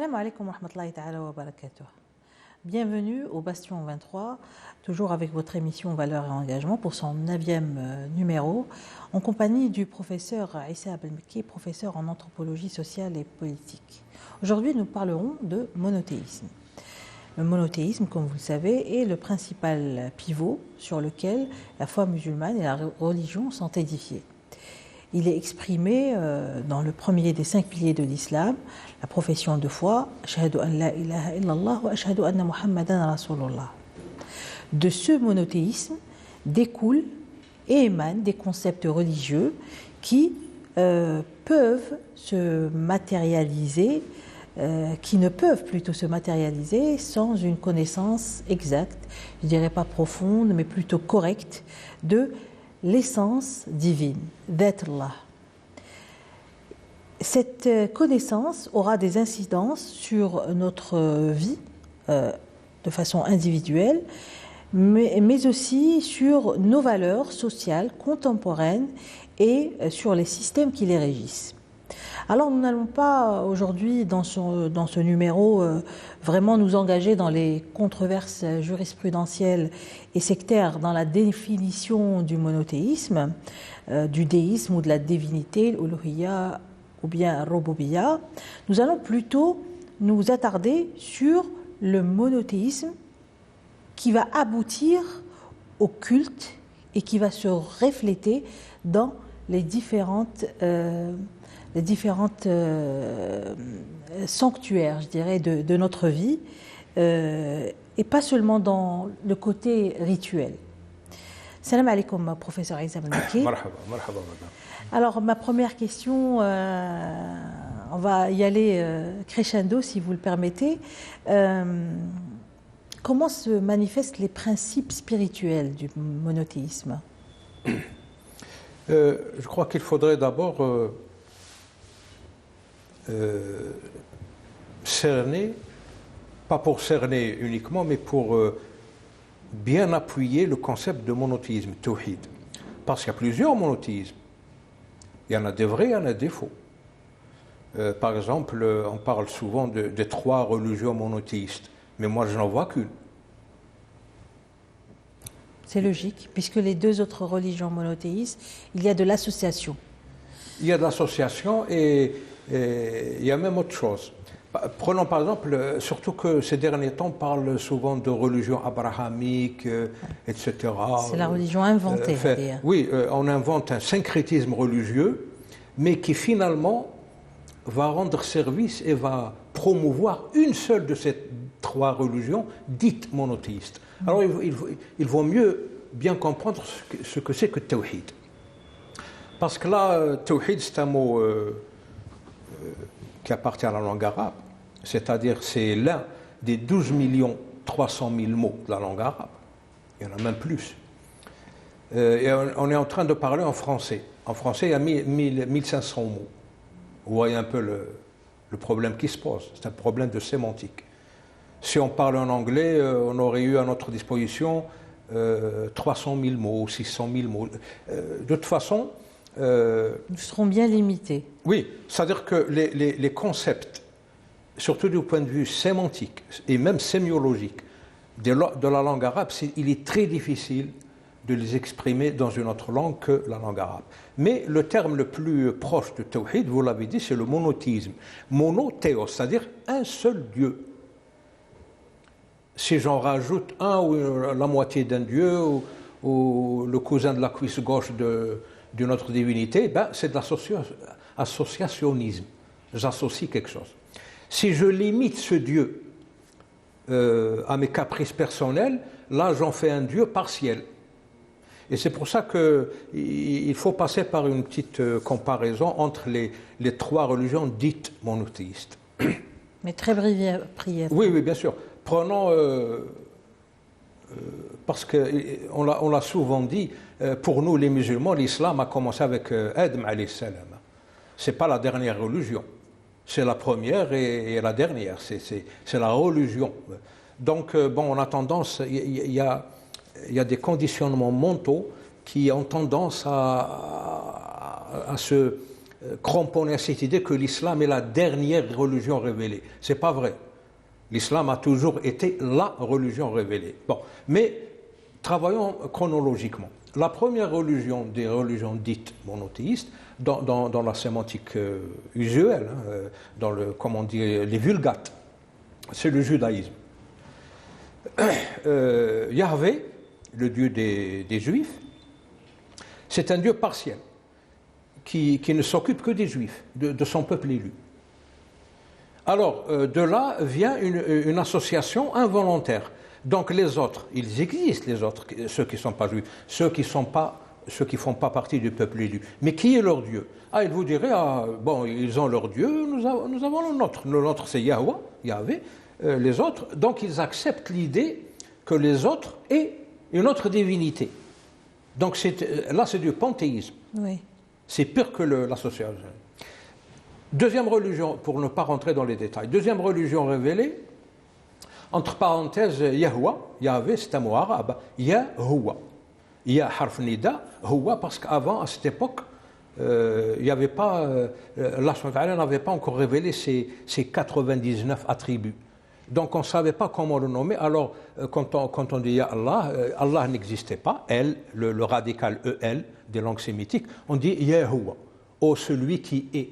Salam alaikum wa rahmatullahi ta'ala wa barakatuh. Bienvenue au Bastion 23, toujours avec votre émission Valeurs et Engagement pour son 9e numéro, en compagnie du professeur Issa Abdelmekki, professeur en anthropologie sociale et politique. Aujourd'hui, nous parlerons de monothéisme. Le monothéisme, comme vous le savez, est le principal pivot sur lequel la foi musulmane et la religion sont édifiées. Il est exprimé dans le premier des 5 piliers de l'islam, la profession de foi, Ashhadu an la ilaha illallah wa ashhadu anna Muhammadan rasulullah. De ce monothéisme découlent et émanent des concepts religieux qui peuvent se matérialiser, qui ne peuvent plutôt se matérialiser sans une connaissance exacte, je dirais pas profonde, mais plutôt correcte, de l'essence divine, d'être là. Cette connaissance aura des incidences sur notre vie de façon individuelle, mais aussi sur nos valeurs sociales contemporaines et sur les systèmes qui les régissent. Alors nous n'allons pas aujourd'hui dans ce numéro vraiment nous engager dans les controverses jurisprudentielles et sectaires dans la définition du monothéisme, du déisme ou de la divinité, l'uluhiyya ou bien ar-rububiyya. Nous allons plutôt nous attarder sur le monothéisme qui va aboutir au culte et qui va se refléter dans les différentes sanctuaires, je dirais, de notre vie, et pas seulement dans le côté rituel. Salam alaikum, professeur Issa Abdelmekki. Marhaba, marhaba, madame. Alors, ma première question, on va y aller crescendo, si vous le permettez. Comment se manifestent les principes spirituels du monothéisme ? Je crois qu'il faudrait d'abord cerner, pas pour cerner uniquement, mais pour bien appuyer le concept de monothéisme, tawhid. Parce qu'il y a plusieurs monothéismes. Il y en a des vrais, il y en a des faux. Par exemple, on parle souvent des 3 religions monothéistes, mais moi je n'en vois qu'une. C'est logique, puisque les 2 autres religions monothéistes, il y a de l'association. Il y a de l'association et il y a même autre chose. Prenons par exemple, surtout que ces derniers temps, on parle souvent de religion abrahamique, etc. C'est la religion inventée, d'ailleurs. Oui, on invente un syncrétisme religieux, mais qui finalement va rendre service et va promouvoir une seule de ces 3 religions dites monothéistes. Alors il vaut mieux bien comprendre ce que c'est que tawhid. Parce que là, tawhid, c'est un mot qui appartient à la langue arabe, c'est-à-dire c'est l'un des 12 300 000 mots de la langue arabe. Il y en a même plus. Et on est en train de parler en français. En français, il y a 1500 mots. Vous voyez un peu le problème qui se pose. C'est un problème de sémantique. Si on parle en anglais, on aurait eu à notre disposition 300 000 mots, 600 000 mots. De toute façon... nous serons bien limités. Oui, c'est-à-dire que les concepts, surtout du point de vue sémantique et même sémiologique de la langue arabe, il est très difficile de les exprimer dans une autre langue que la langue arabe. Mais le terme le plus proche de tawhid, vous l'avez dit, c'est le monothéisme. Monothéos, c'est-à-dire un seul Dieu. Si j'en rajoute un ou la moitié d'un Dieu ou le cousin de la cuisse gauche d'une autre divinité, ben, c'est de l'associationnisme. J'associe quelque chose. Si je limite ce Dieu à mes caprices personnels, là j'en fais un Dieu partiel. Et c'est pour ça qu'il faut passer par une petite comparaison entre les 3 religions dites monothéistes. Mais très brièvement. Oui, oui, bien sûr. Prenons, parce qu'on l'a souvent dit, pour nous les musulmans, l'islam a commencé avec Adam alayhi salam. Ce n'est pas la dernière religion, c'est la première et la dernière, c'est la religion. Donc, bon, on a tendance, il y a des conditionnements mentaux qui ont tendance à se cramponné à cette idée que l'islam est la dernière religion révélée. Ce n'est pas vrai. L'islam a toujours été la religion révélée. Bon, mais travaillons chronologiquement. La première religion des religions dites monothéistes, dans la sémantique usuelle, dans comment dire, les vulgates, c'est le judaïsme. Yahvé, le Dieu des Juifs, c'est un Dieu partiel qui ne s'occupe que des Juifs, de son peuple élu. Alors, de là vient une association involontaire. Donc les autres, ils existent, les autres, ceux qui ne sont pas juifs, ceux qui ne font pas partie du peuple élu. Mais qui est leur Dieu? Ils vous diraient, bon, ils ont leur Dieu, nous avons le nôtre. Le nôtre, c'est Yahvé, les autres. Donc ils acceptent l'idée que les autres aient une autre divinité. Donc là, c'est du panthéisme. Oui. C'est pire que l'association. Deuxième religion, pour ne pas rentrer dans les détails, deuxième religion révélée, entre parenthèses, Yahvé, c'est un mot arabe, Yahoua. Ya harf nida, Houa, parce qu'avant, à cette époque, il n'y avait pas, Allah n'avait pas encore révélé ses 99 attributs. Donc on ne savait pas comment le nommer. Alors quand on dit Ya Allah, Allah n'existait pas, le radical EL des langues sémitiques, on dit Yahoua, ô celui qui est.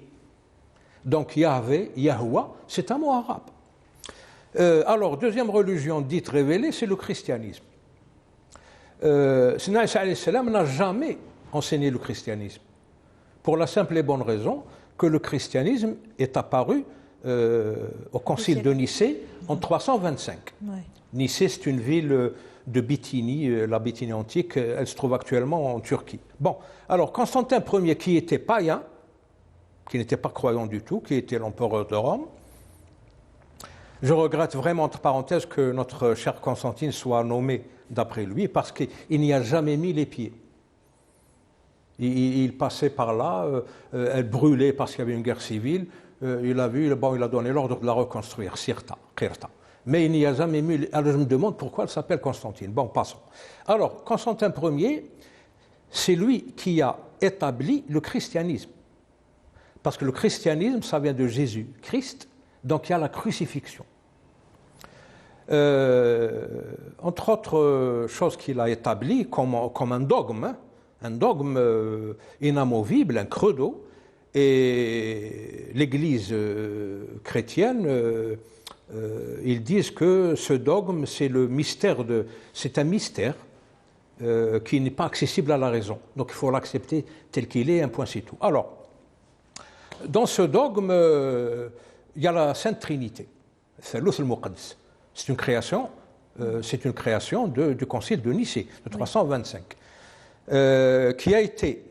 Donc Yahvé, Yahoua, c'est un mot arabe. Alors, deuxième religion dite révélée, c'est le christianisme. Sina Isa alayhi salam n'a jamais enseigné le christianisme. Pour la simple et bonne raison que le christianisme est apparu au concile de Nicée en 325. Oui. Nicée, c'est une ville de Bithynie, la Bithynie antique, elle se trouve actuellement en Turquie. Bon, alors Constantin Ier, qui était païen, qui n'était pas croyant du tout, qui était l'empereur de Rome, je regrette vraiment, entre parenthèses, que notre cher Constantine soit nommé d'après lui, parce qu'il n'y a jamais mis les pieds. Il passait par là, elle brûlait parce qu'il y avait une guerre civile, il a donné l'ordre de la reconstruire, Kirta. Mais il n'y a jamais mis... Alors je me demande pourquoi elle s'appelle Constantine. Bon, passons. Alors, Constantin Ier, c'est lui qui a établi le christianisme. Parce que le christianisme, ça vient de Jésus, Christ, donc il y a la crucifixion. Entre autres choses qu'il a établies comme un dogme inamovible, un credo, et l'Église chrétienne, ils disent que ce dogme, c'est un mystère qui n'est pas accessible à la raison. Donc il faut l'accepter tel qu'il est, un point c'est tout. Alors, dans ce dogme, il y a la Sainte Trinité, Thaloth al-Muqaddas. C'est une création du Concile de Nicée, de 325, qui a été,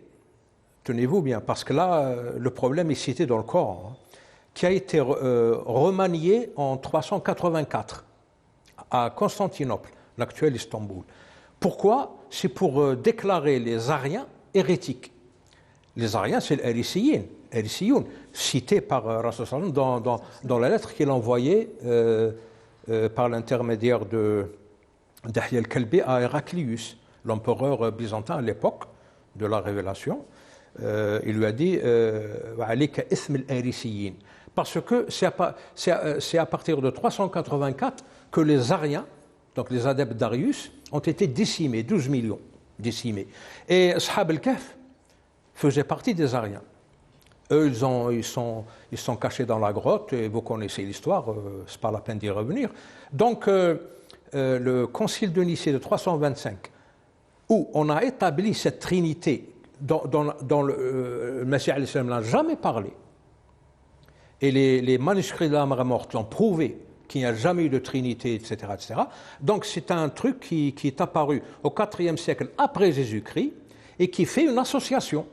tenez-vous bien, parce que là, le problème est cité dans le Coran, qui a été remanié en 384 à Constantinople, l'actuel Istanbul. Pourquoi? C'est pour déclarer les Ariens hérétiques. Les Ariens, c'est l'Hérésiyoun, cité par Rasul dans la lettre qu'il envoyait par l'intermédiaire d'Yahya al-Kalbi à Héraclius, l'empereur byzantin à l'époque de la Révélation. Il lui a dit Alayka ism al-Hérésiyin. Parce que c'est à partir de 384 que les Ariens, donc les adeptes d'Arius, ont été décimés, 12 millions décimés. Et Ashab al-Kahf faisaient partie des Ariens. Eux, ils sont cachés dans la grotte, et vous connaissez l'histoire, ce n'est pas la peine d'y revenir. Donc, le concile de Nicée de 325, où on a établi cette trinité dont le Messie n'a jamais parlé, et les manuscrits de la Mara morte l'ont prouvé qu'il n'y a jamais eu de trinité, etc., etc. Donc, c'est un truc qui est apparu au IVe siècle après Jésus-Christ, et qui fait une association.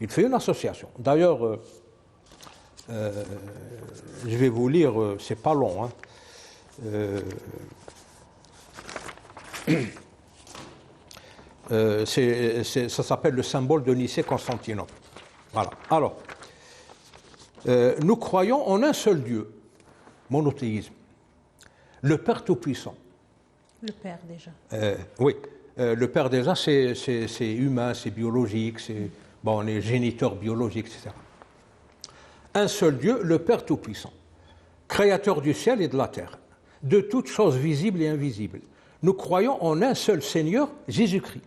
Il fait une association. D'ailleurs, je vais vous lire, c'est pas long. Ça s'appelle le symbole de Nicée-Constantinople. Voilà. Alors, nous croyons en un seul Dieu, monothéisme, le Père Tout-Puissant. Le Père déjà. Oui, le Père déjà, c'est humain, c'est biologique, Bon, on est géniteur biologique, etc. Un seul Dieu, le Père Tout-Puissant, créateur du ciel et de la terre, de toutes choses visibles et invisibles. Nous croyons en un seul Seigneur, Jésus-Christ.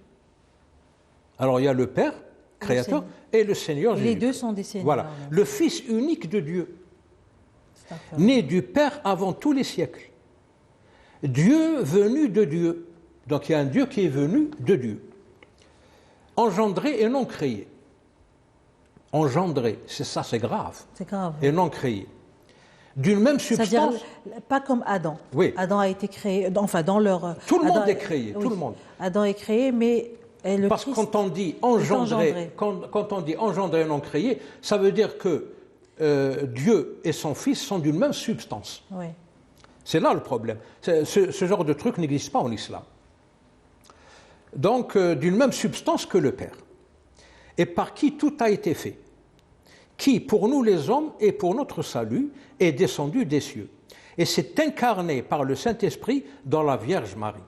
Alors il y a le Père, créateur, et le Seigneur Jésus-Christ. Les deux sont des seigneurs. Voilà, le Fils unique de Dieu, né du Père avant tous les siècles. Dieu venu de Dieu. Donc il y a un Dieu qui est venu de Dieu. Engendré et non créé. Engendré, c'est grave. C'est grave. Et non créé. D'une même substance. C'est-à-dire, pas comme Adam. Oui. Adam a été créé, enfin dans leur... Tout le Adam, monde est créé, oui, tout le monde. Adam est créé, mais le Parce que Christ quand on dit engendré, quand on dit engendré et non créé, ça veut dire que Dieu et son Fils sont d'une même substance. Oui. C'est là le problème. Ce genre de truc n'existe pas en islam. Donc, d'une même substance que le Père. Et par qui tout a été fait. Qui, pour nous les hommes et pour notre salut, est descendu des cieux. Et s'est incarné par le Saint-Esprit dans la Vierge Marie.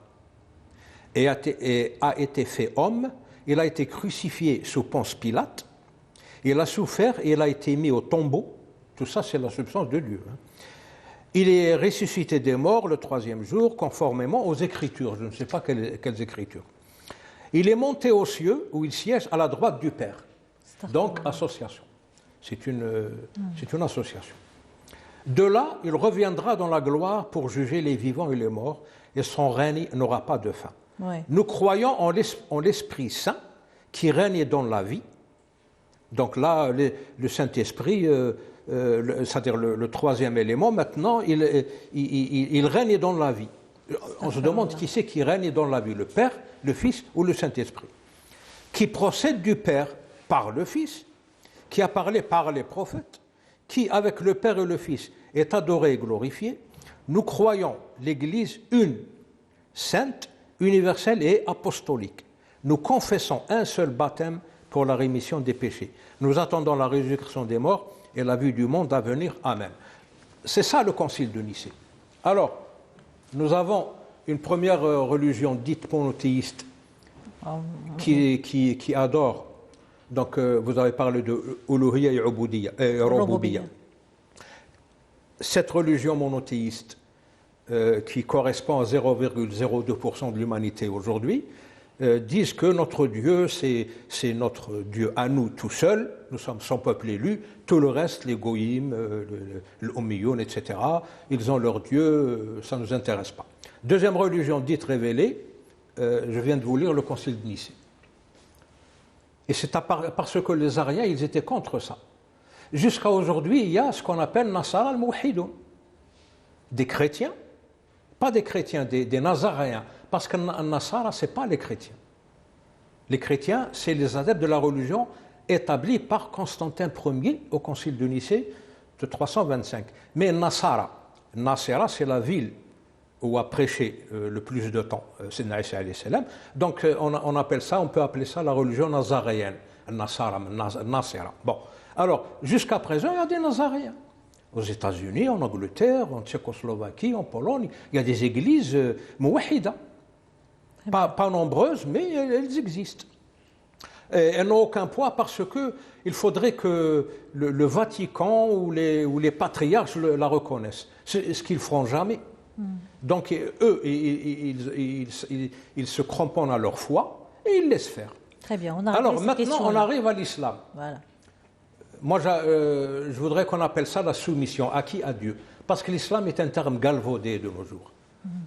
Et a été fait homme. Il a été crucifié sous Ponce Pilate. Il a souffert et il a été mis au tombeau. Tout ça, c'est la substance de Dieu. Il est ressuscité des morts le 3e jour, conformément aux Écritures. Je ne sais pas quelles Écritures. Il est monté aux cieux, où il siège à la droite du Père. Donc, association. C'est une association. De là, il reviendra dans la gloire pour juger les vivants et les morts, et son règne n'aura pas de fin. Ouais. Nous croyons en l'Esprit Saint, qui règne dans la vie. Donc là, le Saint-Esprit, c'est-à-dire le troisième élément, maintenant, il règne dans la vie. On se demande qui c'est qui règne dans la vie, le Père, le Fils ou le Saint-Esprit. Qui procède du Père par le Fils, qui a parlé par les prophètes, qui, avec le Père et le Fils, est adoré et glorifié. Nous croyons l'Église une, sainte, universelle et apostolique. Nous confessons un seul baptême pour la rémission des péchés. Nous attendons la résurrection des morts et la vue du monde à venir. Amen. C'est ça le concile de Nicée. Alors, nous avons une première religion dite monothéiste qui adore. Donc, vous avez parlé de Uluhiyya et Rububiyya. Cette religion monothéiste qui correspond à 0,02% de l'humanité aujourd'hui, disent que notre Dieu, c'est notre Dieu à nous tout seul, nous sommes son peuple élu, tout le reste, les goïms, l'Ommiyoun, etc., ils ont leur Dieu, ça ne nous intéresse pas. Deuxième religion dite révélée, je viens de vous lire le concile de Nicée. Et c'est parce que les Ariens, ils étaient contre ça. Jusqu'à aujourd'hui, il y a ce qu'on appelle Nasara al-Mouhidoun. Des chrétiens, pas des chrétiens, des Nazaréens. Parce que Nasara, ce n'est pas les chrétiens. Les chrétiens, c'est les adeptes de la religion établie par Constantin Ier au concile de Nicée de 325. Mais Nasara, c'est la ville où a prêché le plus de temps Sayyidina Isa alayhi salam. Donc on peut appeler ça la religion nazaréenne, Nasara. Bon, alors jusqu'à présent il y a des Nazaréens. Aux États-Unis, en Angleterre, en Tchécoslovaquie, en Pologne, il y a des églises mouahida. Pas nombreuses, mais elles existent. Et elles n'ont aucun poids parce qu'il faudrait que le Vatican ou les patriarches la reconnaissent. C'est ce qu'ils ne feront jamais. Donc eux, ils se cramponnent à leur foi et ils laissent faire. Très bien. Alors maintenant, on arrive à l'islam. Voilà. Moi, je voudrais qu'on appelle ça la soumission. À qui? À Dieu. Parce que l'islam est un terme galvaudé de nos jours.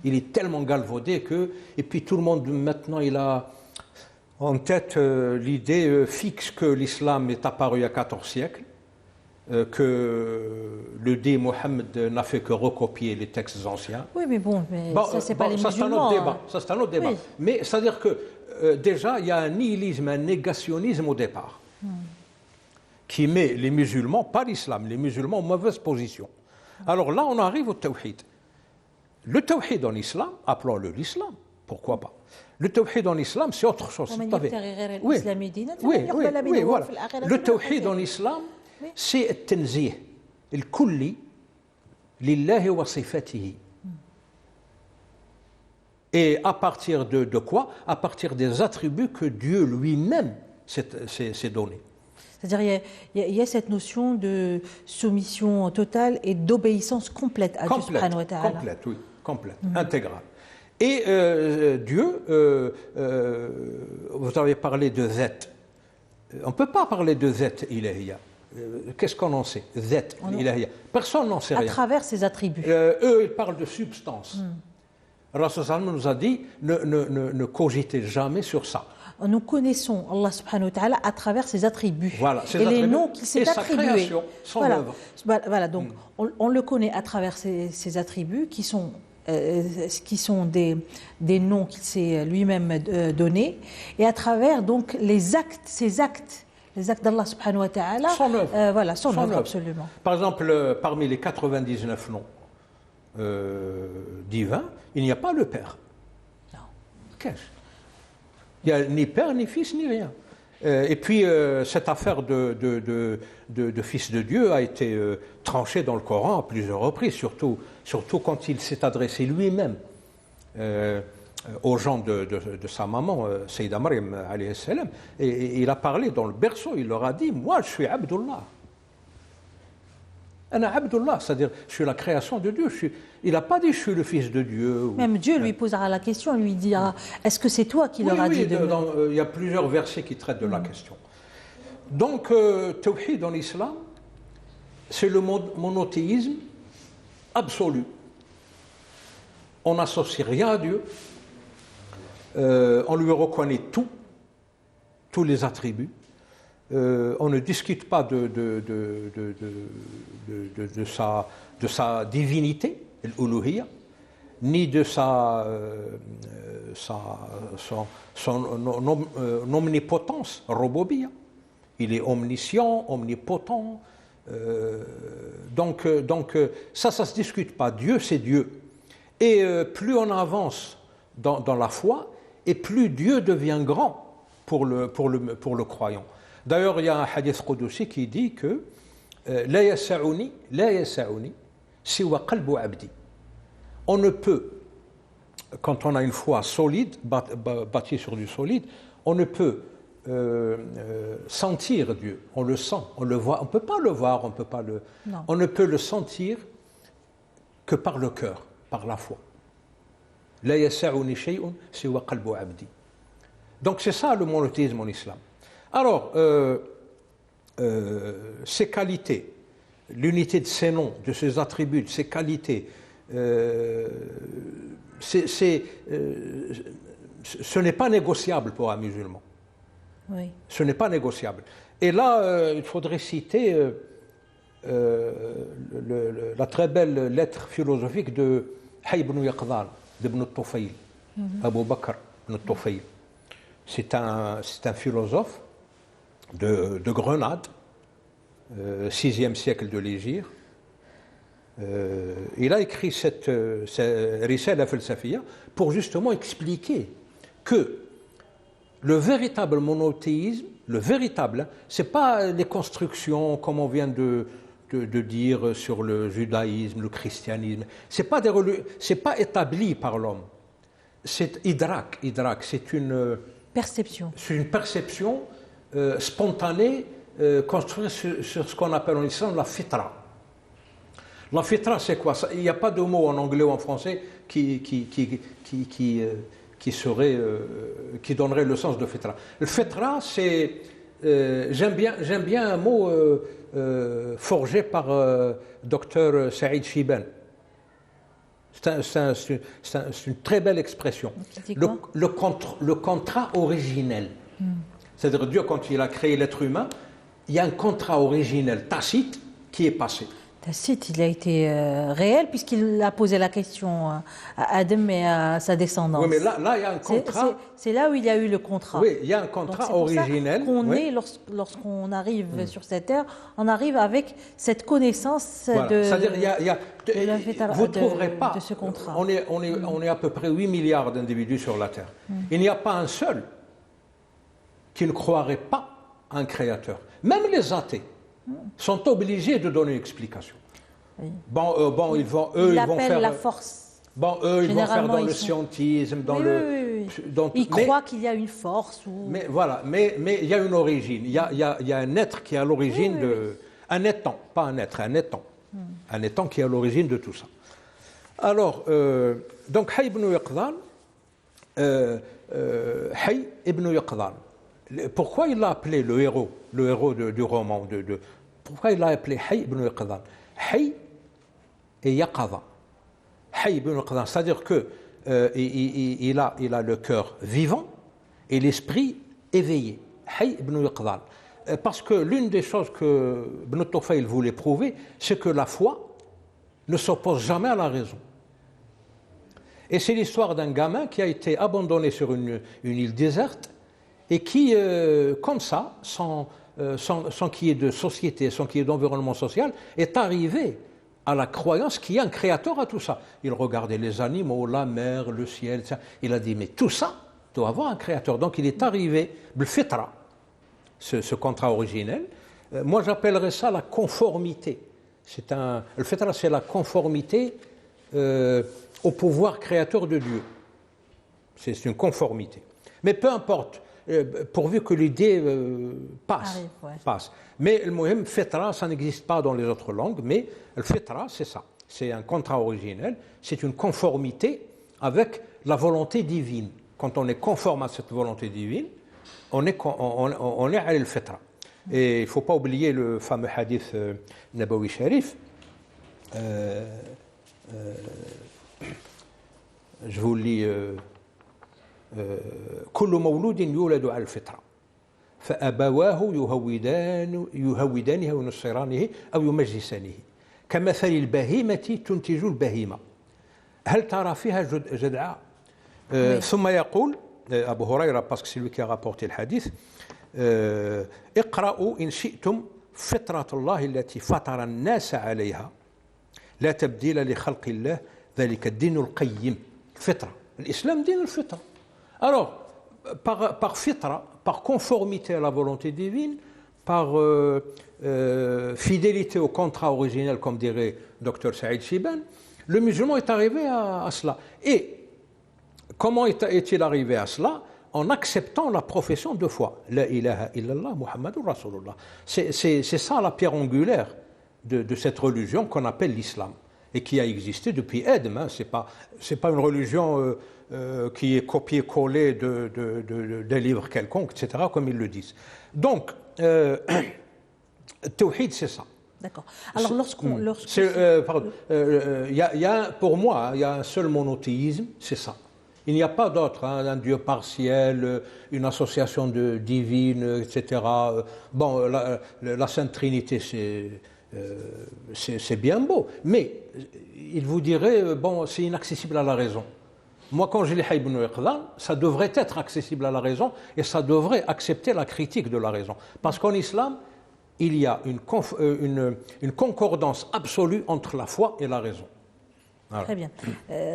Il est tellement galvaudé que... Et puis tout le monde, maintenant, il a en tête l'idée fixe que l'islam est apparu il y a 14 siècles, que le dit Mohammed n'a fait que recopier les textes anciens. Oui, mais ça, c'est pas les musulmans. Ça, c'est un autre débat. Oui. Mais c'est-à-dire que, déjà, il y a un nihilisme, un négationnisme au départ, qui met les musulmans, pas l'islam, les musulmans en mauvaise position. Alors là, on arrive au tawhid. Le tawhid en islam, appelons-le l'islam, pourquoi pas. Le tawhid en islam, c'est autre chose. Oui, voilà. Le tawhid en islam, c'est le tanzih, le kulli, lillahi wa sifatihi. Et à partir de quoi? À partir des attributs que Dieu lui-même s'est donné. C'est-à-dire il y a cette notion de soumission totale et d'obéissance complète à Dieu subhanahu wa ta'ala. Complète, oui, complète, intégrale. Et Dieu, vous avez parlé de Zet. On ne peut pas parler de Zet ilahiya. Qu'est-ce qu'on en sait? Zet ilahiya. Personne n'en sait rien. À travers ses attributs. Eux, ils parlent de substance. Rasul sallam nous a dit ne cogitez jamais sur ça. Nous connaissons Allah subhanahu wa ta'ala à travers ses attributs. Voilà, ses et attributs, les noms qu'il s'est attribués. Sa création, son œuvre. Voilà, donc on le connaît à travers ses attributs qui sont des noms qu'il s'est lui-même donnés, et à travers donc les actes d'Allah subhanahu wa ta'ala. Son œuvre. Voilà, son œuvre, œuvre. absolument. Par exemple, parmi les 99 noms divins, il n'y a pas le Père. Non. Qu'est-ce? Il n'y a ni Père, ni Fils, ni rien. Et puis, cette affaire de Fils de Dieu a été tranchée dans le Coran à plusieurs reprises, surtout quand il s'est adressé lui-même aux gens de sa maman, Sayyida Maryam, alayhi salam, et il a parlé dans le berceau, il leur a dit « Moi, je suis Abdullah ». Ana Abdullah, c'est-à-dire je suis la création de Dieu. Il n'a pas dit je suis le fils de Dieu. Même Dieu lui posera la question, lui dira est-ce que c'est toi qui leur a dit de... Il y a plusieurs versets qui traitent de la question. Donc, Tawhid en islam, c'est le monothéisme absolu. On n'associe rien à Dieu, on lui reconnaît tous les attributs. On ne discute pas de sa divinité, l'uluhiyya, ni de son omnipotence, rububiyya. Il est omniscient, omnipotent. Donc ça ne se discute pas. Dieu, c'est Dieu. Et plus on avance dans la foi, et plus Dieu devient grand pour le croyant. D'ailleurs, il y a un hadith qudsi qui dit que la yasa'uni siwa qalbu abdi. On ne peut, quand on a une foi solide, bâtie sur du solide, on ne peut sentir Dieu. On le sent, on le voit. On ne peut pas le voir, on ne peut le sentir que par le cœur, par la foi. La yasa'uni shay'un siwa qalbu abdi. Donc c'est ça le monothéisme en islam. Alors, ces qualités, l'unité de ses noms, de ses attributs, de ses qualités, ce n'est pas négociable pour un musulman. Oui. Ce n'est pas négociable. Et là, il faudrait citer la très belle lettre philosophique de Hayy ibn Yaqdhan, d'Ibn Tufayl, Abu Bakr ibn Tufayl. C'est un philosophe de Grenade, 6e siècle de l'Hégire. Il a écrit cette Risala Falsafiyya pour justement expliquer que le véritable monothéisme, c'est pas les constructions comme on vient de dire sur le judaïsme, le christianisme. C'est pas établi par l'homme. C'est idrak, c'est une perception. C'est une perception spontanée construite sur ce qu'on appelle en islam la fitra. La fitra, c'est quoi? Il n'y a pas de mot en anglais ou en français qui donnerait le sens de fitra. Le fitra, c'est j'aime bien un mot forgé par docteur Saïd Chiban. C'est une très belle expression. Le contrat originel. C'est-à-dire Dieu, quand il a créé l'être humain, il y a un contrat originel tacite qui est passé. Tacite, il a été réel puisqu'il a posé la question à Adam et à sa descendance. Oui, mais là il y a un contrat. C'est là où il y a eu le contrat. Oui, il y a un contrat originel. Lorsqu'on arrive sur cette terre, on arrive avec cette connaissance C'est-à-dire, vous ne trouverez pas de ce contrat. On est à peu près 8 milliards d'individus sur la terre. Il n'y a pas un seul qui ne croirait pas à un créateur. Même les athées sont obligés de donner une explication. Oui. Ils vont faire la force. Ils vont faire dans le scientisme, Il croit qu'il y a une force. Ou... Mais voilà, mais il y a une origine. Il y a un être qui est à l'origine de... Un étant, pas un être, un étant. Un étant qui est à l'origine de tout ça. Alors, donc, Hayy ibn Yaqdhan, Hayy ibn Yaqdhan, pourquoi il l'a appelé le héros du roman pourquoi il l'a appelé Hayy ibn Yaqdhan? Hayy et Yaqadha. Hayy ibn Yaqdhan, c'est-à-dire que il a le cœur vivant et l'esprit éveillé. Hayy ibn Yaqdhan. Parce que l'une des choses que Ibn Tufayl voulait prouver, c'est que la foi ne s'oppose jamais à la raison. Et c'est l'histoire d'un gamin qui a été abandonné sur une île déserte et qui, comme ça, sans qu'il y ait de société, sans qu'il y ait d'environnement social, est arrivé à la croyance qu'il y a un créateur à tout ça. Il regardait les animaux, la mer, le ciel, etc. Il a dit, mais tout ça doit avoir un créateur. Donc il est arrivé, le fitra, ce contrat originel. Moi j'appellerais ça la conformité. Le fitra, c'est la conformité au pouvoir créateur de Dieu. C'est une conformité. Mais peu importe, pourvu que l'idée passe. Mais le mot fitra, ça n'existe pas dans les autres langues, mais le fitra, c'est ça. C'est un contrat originel, c'est une conformité avec la volonté divine. Quand on est conforme à cette volonté divine, on est à le fitra. Et il ne faut pas oublier le fameux hadith Nabawi Sharif. Je vous lis كل مولود يولد على الفطرة فأبواه يهودانه وينصرانه أو يمجسانه كمثل البهيمة تنتج البهيمة هل ترى فيها جدعاء ثم يقول أبو هريرة parce que c'est lui qui a rapporté le hadith اقرأوا إن شئتم فطرة الله التي فطر الناس عليها لا تبديل لخلق الله ذلك الدين القيم الفطرة الإسلام دين الفطرة. Alors, par fitra, par conformité à la volonté divine, par fidélité au contrat originel, comme dirait Dr Saïd Shiban, le musulman est arrivé à cela. Et comment est-il arrivé à cela? En acceptant la profession de foi. La ilaha illallah Muhammadur Rasulullah. C'est ça la pierre angulaire de cette religion qu'on appelle l'islam et qui a existé depuis Adam. Hein. C'est pas une religion qui est copié-collé d'un livre quelconque, etc., comme ils le disent. Donc, Tawhid, c'est ça. D'accord. Alors, pour moi, il y a un seul monothéisme, c'est ça. Il n'y a pas d'autre, hein, un Dieu partiel, une association divine, etc. Bon, la Sainte Trinité, c'est bien beau, mais il vous dirait, bon, c'est inaccessible à la raison. Moi, quand je lis Hayy ibn Yaqdhan, ça devrait être accessible à la raison et ça devrait accepter la critique de la raison. Parce qu'en islam, il y a une concordance absolue entre la foi et la raison. Voilà. Très bien.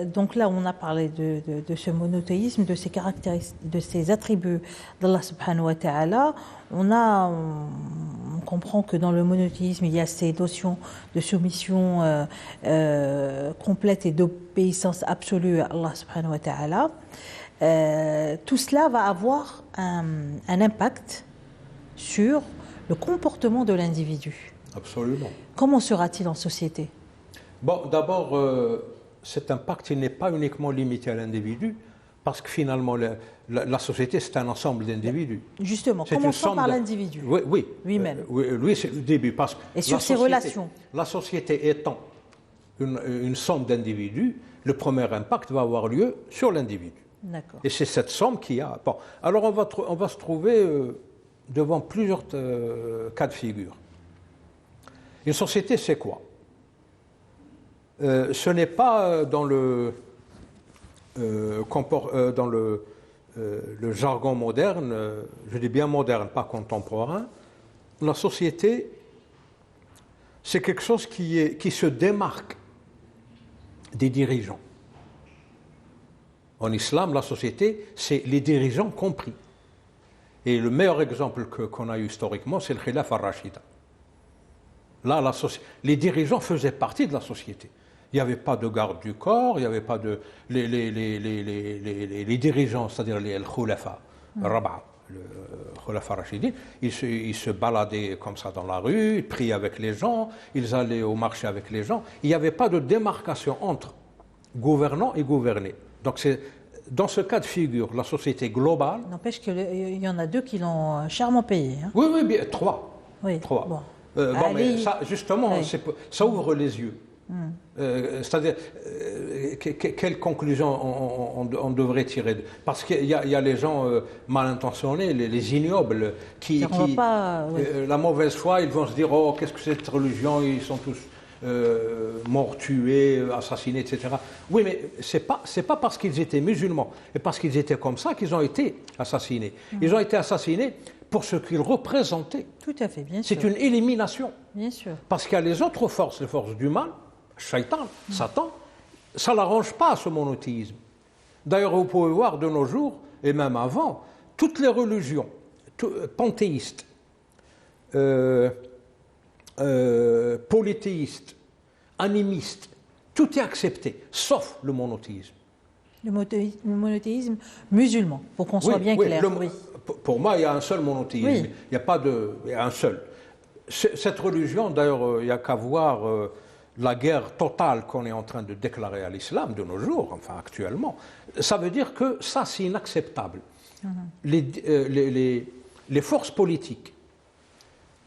Donc là, on a parlé de ce monothéisme, de ces caractéristiques, de ces attributs d'Allah subhanahu wa ta'ala. On comprend que dans le monothéisme, il y a ces notions de soumission complète et d'obéissance absolue à Allah subhanahu wa ta'ala. Tout cela va avoir un impact sur le comportement de l'individu. Absolument. Comment sera-t-il en société ? Bon, d'abord, cet impact n'est pas uniquement limité à l'individu, parce que finalement, la société, c'est un ensemble d'individus. Justement, commençons par l'individu lui-même. Lui, c'est le début. Parce que et sur ses relations. La société étant une somme d'individus, le premier impact va avoir lieu sur l'individu. D'accord. Et c'est cette somme qui a... Bon, alors on va se trouver devant plusieurs cas de figure. Une société, c'est quoi ? Ce n'est pas dans le jargon moderne, je dis bien moderne, pas contemporain. La société, c'est quelque chose qui se démarque des dirigeants. En islam, la société, c'est les dirigeants compris. Et le meilleur exemple qu'on a eu historiquement, c'est le Khilaf al-Rashida. Là, les dirigeants faisaient partie de la société. Il n'y avait pas de garde du corps, il n'y avait pas de... Les dirigeants, c'est-à-dire les khulafa, Raba'a, le khulafa rachidin, ils se baladaient comme ça dans la rue, ils priaient avec les gens, ils allaient au marché avec les gens. Il n'y avait pas de démarcation entre gouvernants et gouvernés. Donc c'est dans ce cas de figure, la société globale... N'empêche qu'il y en a deux qui l'ont chèrement payé. Hein. Oui, bien, trois. Oui, trois. Bon. Mais ça, justement, oui. Ça ouvre les yeux. C'est-à-dire, quelle conclusion on devrait tirer parce qu'il y a les gens mal intentionnés, les ignobles, qui la mauvaise foi, ils vont se dire, oh, qu'est-ce que c'est cette religion, ils sont tous morts, tués, assassinés, etc. Oui, mais c'est pas parce qu'ils étaient musulmans et parce qu'ils étaient comme ça qu'ils ont été assassinés. Ils ont été assassinés pour ce qu'ils représentaient. Tout à fait, bien sûr. C'est une élimination. Bien sûr. Parce qu'il y a les autres forces, les forces du mal, Shaitan, Satan, ça ne l'arrange pas ce monothéisme. D'ailleurs, vous pouvez voir de nos jours, et même avant, toutes les religions panthéistes, polythéistes, animistes, tout est accepté, sauf le monothéisme. Le monothéisme musulman, pour qu'on soit bien clair. Oui. Pour moi, il y a un seul monothéisme. Oui. Il n'y a pas de... Il y a un seul. Cette religion, d'ailleurs, il n'y a qu'à voir la guerre totale qu'on est en train de déclarer à l'islam de nos jours, enfin actuellement. Ça veut dire que ça, c'est inacceptable. Les forces politiques,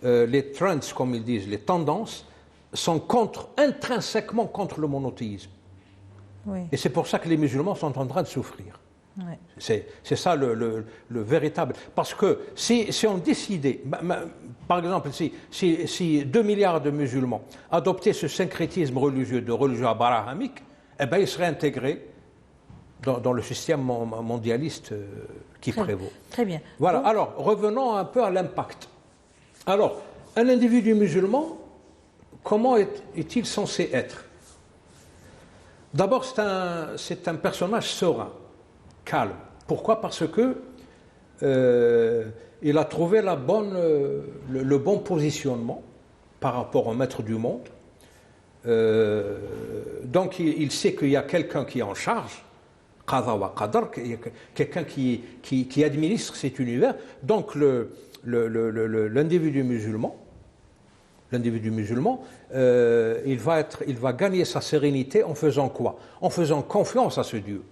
les trends, comme ils disent, les tendances, sont intrinsèquement contre le monothéisme. Oui. Et c'est pour ça que les musulmans sont en train de souffrir. Oui. C'est ça le véritable. Parce que si on décidait, par exemple, si 2 milliards de musulmans adoptaient ce syncrétisme religieux de religion abrahamique, eh bien, ils seraient intégrés dans le système mondialiste qui prévaut. Très bien. Voilà. Alors, revenons un peu à l'impact. Alors, un individu musulman, comment est-il censé être? D'abord, c'est un personnage serein, calme. Pourquoi? Parce que il a trouvé le bon positionnement par rapport au maître du monde. Donc, il sait qu'il y a quelqu'un qui est en charge, qada wa qadar, quelqu'un qui administre cet univers. Donc, l'individu musulman, il va gagner sa sérénité en faisant quoi? En faisant confiance à ce Dieu,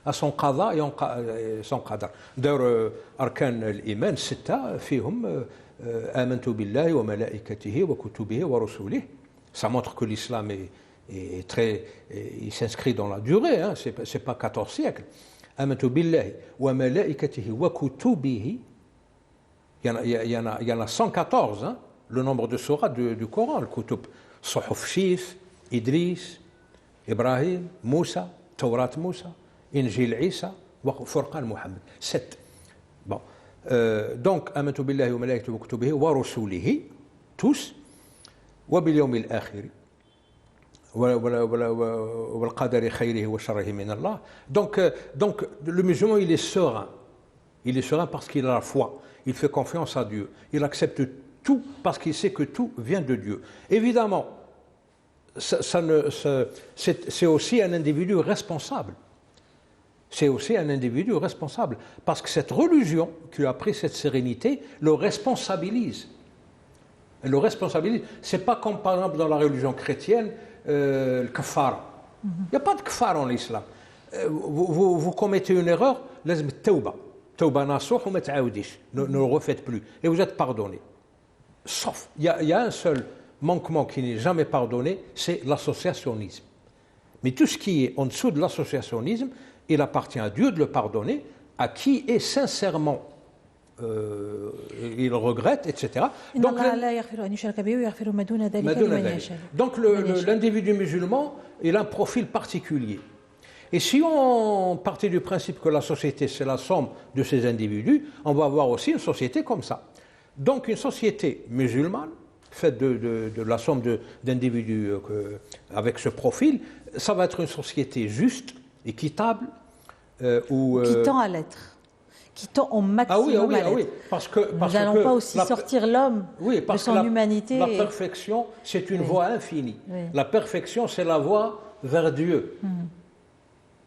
à son qada et son qadar. D'ailleurs, arkan al-iman sitta fihum amantu billahi wa malaikatihi wa kutubihi wa rusulihi. Ça montre que l'islam il s'inscrit dans la durée, hein, c'est pas 14 siècles. Amantu billahi wa malaikatihi wa kutubihi. Il y en a 114, hein, le nombre de sourates du Coran, le Kutub. Suhuf Shif, Idris, Ibrahim, Moussa, Taurat Moussa, Injil Isa, Furqan Muhammad. 7. Bon. Donc, Amantu billahi wa malaikatihi wa kutubihi wa rusulihi, tous, wa bil yawmil akhir, wal qadari khayrihi wa sharrihi min Allah. Donc, le musulman, il est serein. Il est serein parce qu'il a la foi. Il fait confiance à Dieu. Il accepte tout parce qu'il sait que tout vient de Dieu. Évidemment, c'est aussi un individu responsable. C'est aussi un individu responsable. Parce que cette religion qui a pris cette sérénité le responsabilise. Elle le responsabilise. Ce n'est pas comme par exemple dans la religion chrétienne, le kafara. Il n'y a pas de kafara en islam. Vous commettez une erreur, lazim tawba. Tawba nasuh ou met'aoudish. Ne le refaites plus. Et vous êtes pardonné. Sauf, il y a un seul manquement qui n'est jamais pardonné, c'est l'associationnisme. Mais tout ce qui est en dessous de l'associationnisme, il appartient à Dieu de le pardonner, à qui est sincèrement il regrette, etc. Donc l'individu musulman, il a un profil particulier. Et si on partait du principe que la société, c'est la somme de ces individus, on va avoir aussi une société comme ça. Donc une société musulmane, faite de la somme d'individus avec ce profil, ça va être une société juste, équitable. Qui tend à l'être, qui tend au maximum à l'être. Parce que, nous n'allons pas aussi sortir l'homme de son humanité. La perfection, c'est une voie infinie. Oui. La perfection, c'est la voie vers Dieu.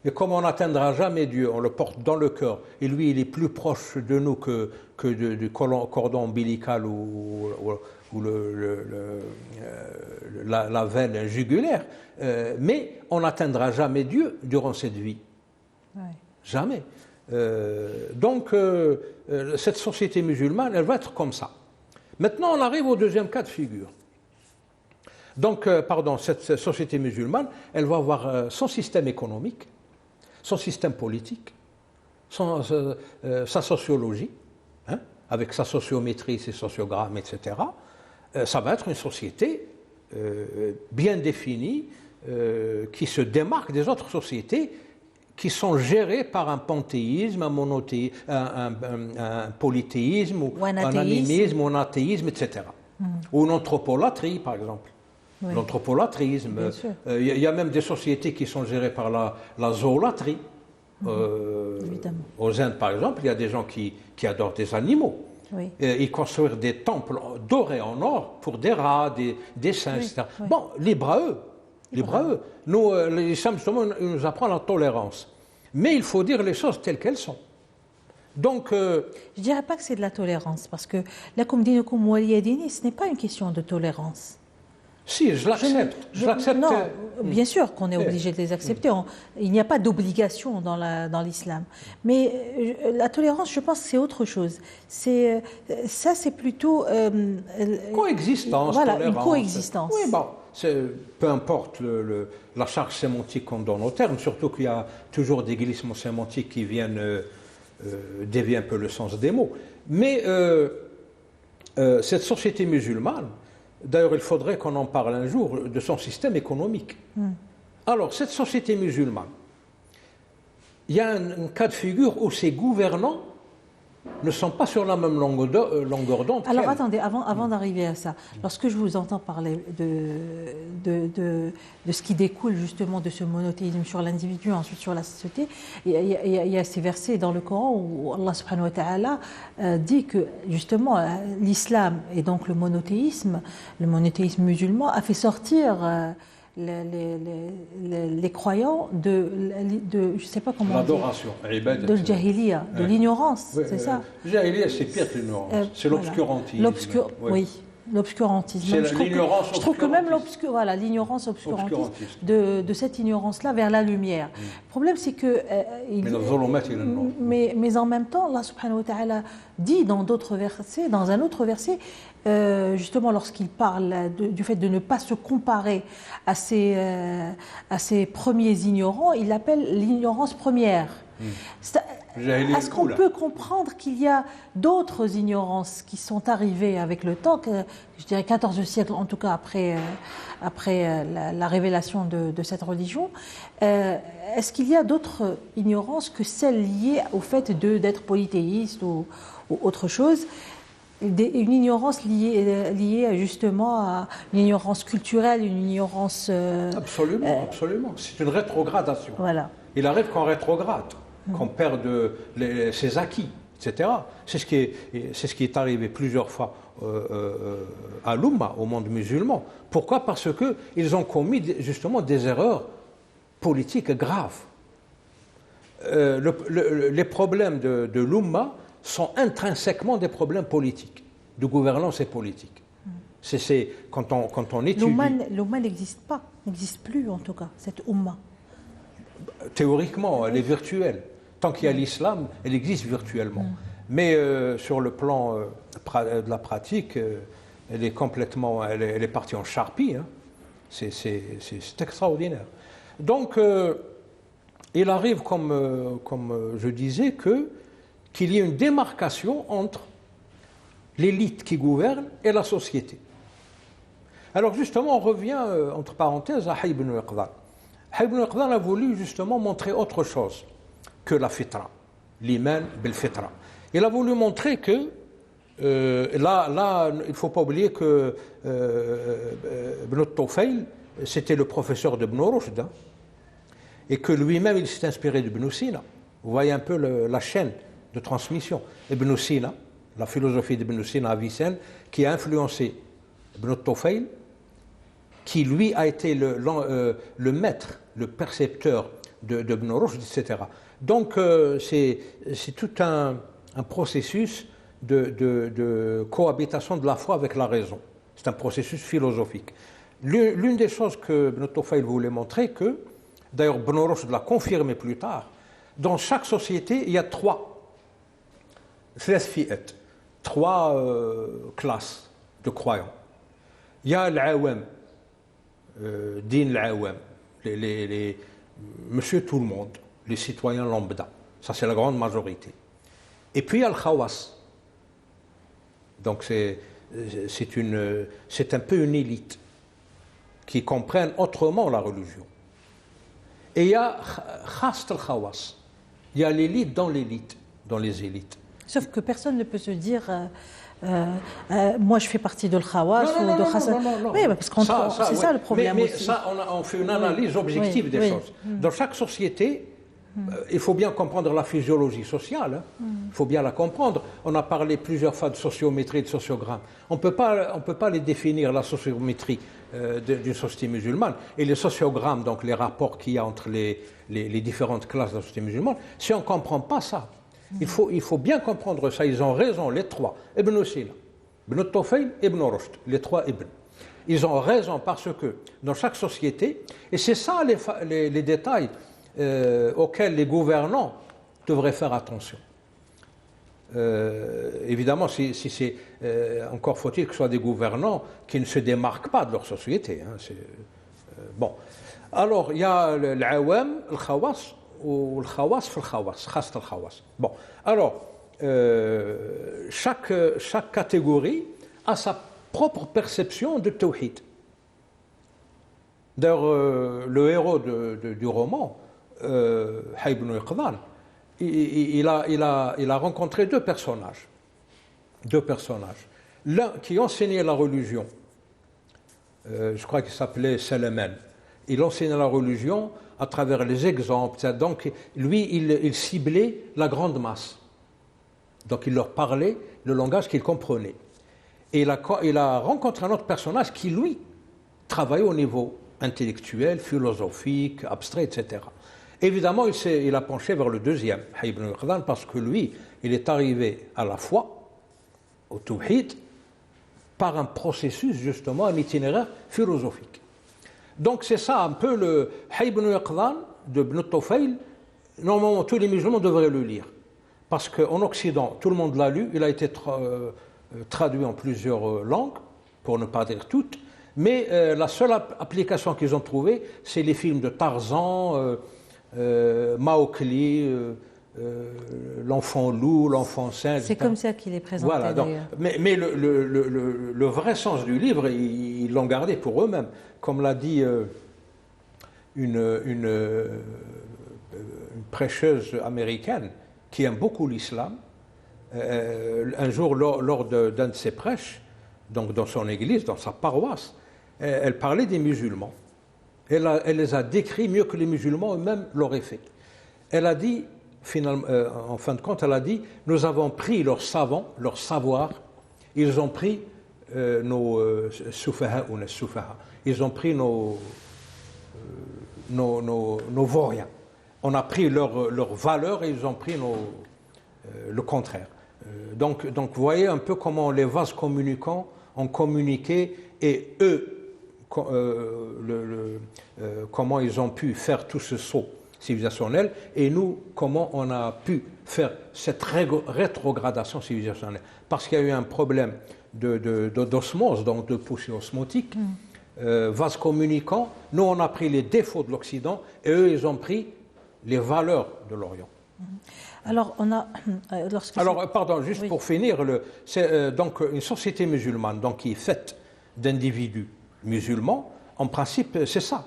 Et comme on n'atteindra jamais Dieu, on le porte dans le cœur. Et lui, il est plus proche de nous que du cordon ombilical ou la veine jugulaire. Mais on n'atteindra jamais Dieu durant cette vie. Ouais. Jamais. Donc, cette société musulmane, elle va être comme ça. Maintenant, on arrive au deuxième cas de figure. Donc, cette société musulmane, elle va avoir son système économique, son système politique, sa sociologie, hein, avec sa sociométrie, ses sociogrammes, etc. Ça va être une société bien définie qui se démarque des autres sociétés qui sont gérées par un panthéisme, un monothéisme, un polythéisme, ou un animisme, ou un athéisme, etc. Ou une anthropolatrie, par exemple. Oui. L'anthropolatrisme. Il y a même des sociétés qui sont gérées par la zoolatrie. Aux Indes, par exemple, il y a des gens qui adorent des animaux. Oui. Ils construisent des temples dorés en or pour des rats, des singes, etc. Oui. Bon, libre à eux. Libre à eux. Nous, l'islam, justement, il nous apprend la tolérance. Mais il faut dire les choses telles qu'elles sont. Donc, je ne dirais pas que c'est de la tolérance, parce que lakum dinukum waliya dini, ce n'est pas une question de tolérance. Si, je l'accepte. Je l'accepte. Non, bien sûr qu'on est obligé de les accepter. Il n'y a pas d'obligation dans l'islam. Mais la tolérance, je pense que c'est autre chose. C'est plutôt... coexistence, voilà, tolérance. Une coexistence. Oui, bon, peu importe la charge sémantique qu'on donne au terme, surtout qu'il y a toujours des glissements sémantiques qui viennent dévier un peu le sens des mots. Mais cette société musulmane, d'ailleurs, il faudrait qu'on en parle un jour de son système économique. Alors, cette société musulmane, il y a un cas de figure où ses gouvernants ne sont pas sur la même longueur d'onde. Alors, attendez, avant d'arriver à ça, lorsque je vous entends parler de ce qui découle justement de ce monothéisme sur l'individu, ensuite sur la société, il y a ces versets dans le Coran où Allah subhanahu wa ta'ala dit que justement l'islam et donc le monothéisme musulman a fait sortir les croyants de je sais pas comment l'adoration, de jahiliya, de l'ignorance, oui, c'est ça. Jahiliya, c'est pire que l'ignorance, c'est l'obscurantisme. Oui, l'obscurantisme. Je trouve que même l'ignorance obscurantiste, de cette ignorance-là vers la lumière. Le problème, c'est que mais en même temps, Allah subhanahu wa ta'ala dit dans un autre verset, justement lorsqu'il parle du fait de ne pas se comparer à ces premiers ignorants, il l'appelle l'ignorance première. Est-ce qu'on peut comprendre qu'il y a d'autres ignorances qui sont arrivées avec le temps, je dirais 14 siècles en tout cas après la révélation de cette religion, est-ce qu'il y a d'autres ignorances que celles liées au fait d'être polythéiste ou autre chose, une ignorance liée justement à une ignorance culturelle, une ignorance... Absolument. C'est une rétrogradation. Voilà. Il arrive qu'on rétrograde, qu'on perde ses acquis, etc. C'est ce qui est arrivé plusieurs fois à l'Oumma, au monde musulman. Pourquoi ? Parce qu'ils ont commis justement des erreurs politiques graves. Les problèmes de l'Oumma sont intrinsèquement des problèmes politiques, de gouvernance et politique. C'est quand on étudie... L'Oumma n'existe pas, n'existe plus en tout cas, cette Oumma. Théoriquement, elle est virtuelle. Tant qu'il y a l'islam, elle existe virtuellement. Mais sur le plan de la pratique, elle est partie en charpie. Hein. C'est extraordinaire. Donc, il arrive, comme je disais, qu'il y ait une démarcation entre l'élite qui gouverne et la société. Alors justement, on revient, entre parenthèses, à Hayy ibn Iqdal. Hayy ibn Iqdal a voulu justement montrer autre chose que la fitra, l'iman bil fitra. Il a voulu montrer que, là, il ne faut pas oublier que Ibn Tufayl, c'était le professeur d'Ibn Rushd, hein, et que lui-même, il s'est inspiré d'Ibn Sina. Vous voyez un peu la chaîne de transmission. Ibn Sina, la philosophie d'Ibn Sina à Vicenne, qui a influencé Ibn Tufayl, qui lui a été le maître le percepteur de Ibn Rushd, etc. Donc c'est tout un processus de cohabitation de la foi avec la raison. C'est un processus philosophique. L'une des choses que Ibn Tufayl voulait montrer, que d'ailleurs Ibn Rushd l'a confirmé plus tard, dans chaque société, il y a trois classes de croyants. Il y a l'awam, din l'awam, monsieur tout le monde, les citoyens lambda. Ça, c'est la grande majorité. Et puis il y a le khawas. Donc c'est un peu une élite qui comprennent autrement la religion. Et il y a khast al-khawas. Il y a l'élite dans l'élite, dans les élites. Sauf que personne ne peut se dire moi je fais partie de l'Khawas ou de Khassa. Oui, parce que c'est ça le problème. Mais ça, on fait une analyse objective des choses. Dans chaque société, il faut bien comprendre la physiologie sociale. Il faut bien la comprendre. On a parlé plusieurs fois de sociométrie et de sociogramme. On peut pas les définir, la sociométrie d'une société musulmane. Et les sociogrammes, donc les rapports qu'il y a entre les différentes classes de la société musulmane, si on ne comprend pas ça, il faut bien comprendre ça. Ils ont raison, les trois. Ibn Sina, Ibn Tufayl, Ibn Rushd, les trois Ibn. Ils ont raison parce que dans chaque société, et c'est ça les détails auxquels les gouvernants devraient faire attention. Évidemment, si c'est encore faut-il que ce soit des gouvernants qui ne se démarquent pas de leur société. Bon. Alors, il y a l'awam, le khawas, ou le khawas fil khawas, khast al khawas. Bon. Alors, chaque catégorie a sa propre perception de tawhid. D'ailleurs, le héros du roman, Hayy ibn Yaqdhan, il a rencontré deux personnages. L'un qui enseignait la religion, je crois qu'il s'appelait Salaman. Il enseignait la religion à travers les exemples. Donc, lui, il ciblait la grande masse. Donc, il leur parlait le langage qu'ils comprenaient. Et il a rencontré un autre personnage qui, lui, travaillait au niveau intellectuel, philosophique, abstrait, etc. Évidemment, il a penché vers le deuxième, Hayy ibn Yaqdhan, parce que lui, il est arrivé à la foi, au tawhid, par un processus, justement, un itinéraire philosophique. Donc c'est ça un peu le Hayy ibn Yaqdhan de Ibn Tufayl. Normalement, tous les musulmans devraient le lire. Parce qu'en Occident, tout le monde l'a lu, il a été traduit en plusieurs langues, pour ne pas dire toutes, mais la seule application qu'ils ont trouvée, c'est les films de Tarzan, Mowgli, l'enfant loup, l'enfant singe. C'est comme ça qu'il est présenté. Voilà, donc, mais le vrai sens du livre, ils l'ont gardé pour eux-mêmes. Comme l'a dit une prêcheuse américaine qui aime beaucoup l'islam, un jour lors d'un de ses prêches, donc dans son église, dans sa paroisse, elle parlait des musulmans. Elle les a décrits mieux que les musulmans eux-mêmes l'auraient fait. Elle a dit, finalement, en fin de compte, elle a dit, nous avons pris leurs savants, leur savoir, ils ont pris nos soufaha ou nos soufaha, ils ont pris nos vauriens. On a pris leur valeur et ils ont pris le contraire. Donc, vous voyez un peu comment les vases communicants ont communiqué et eux, comment ils ont pu faire tout ce saut civilisationnel et nous, comment on a pu faire cette rétrogradation civilisationnelle. Parce qu'il y a eu un problème d'osmose, donc de poussée osmotique, vase communicant. Nous, on a pris les défauts de l'Occident et eux, ils ont pris les valeurs de l'Orient. Alors, on a. Pardon, juste pour finir, c'est donc une société musulmane donc, qui est faite d'individus musulmans, en principe, c'est ça.